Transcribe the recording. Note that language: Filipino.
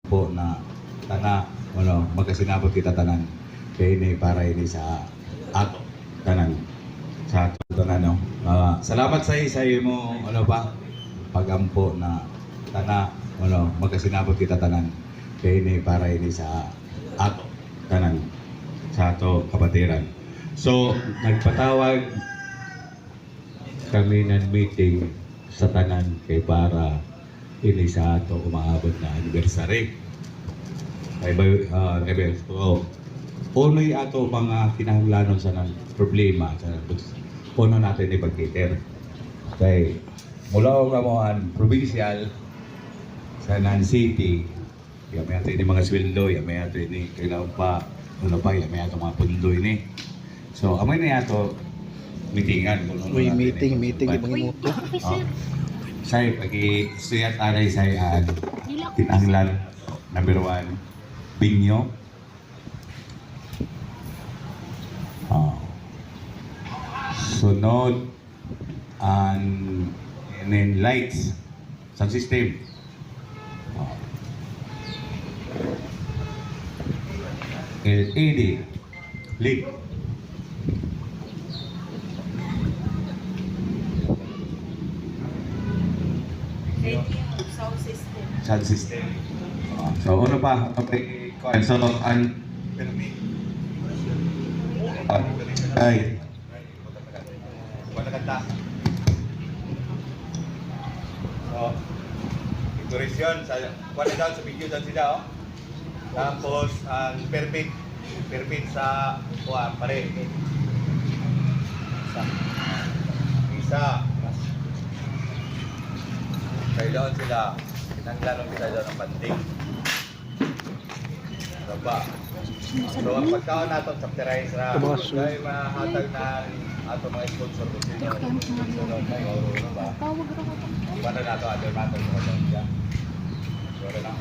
po na tana magasinabot kita tanan kay ini para ini sa ato tanan sa ato tanan no. Salamat sa mo pagampo na tana magasinabot kita tanan kay ini para ini sa ato tanan sa ato kapatiran. So nagpatawag kami ng meeting sa tanan kay para ini sa ato umaabot na anniversary. So, uno'y ato mga kinahanglanon sa problema sa puno natin ni pagkiter. Kay mula o kamuhan provincial sa Nan City, may ato ni mga sweldo, may ato ni kailangan pa may ato mga pundoy ni. So, amoy na ato meetingan. Uy, meeting ibang imuto. Say pagi suyat aray say tinanglan number 1 Binyo. Sunod and then lights sound system. LED lead. Sound system. So ano pa? Okay. So ay. Wala kanta. So decoration sa wala daw sa video daw sila oh. Tapos ang perfect sa pare. Isa. Kailangan sila nanglarong kita daw ng banding. Diba? So ang pagkaon natin sa Pterize na dahil mahatag na ato mga sponsor ko sila. Sunod na yung oro ba? Paano nato ato natin mga doon siya? Wala lang.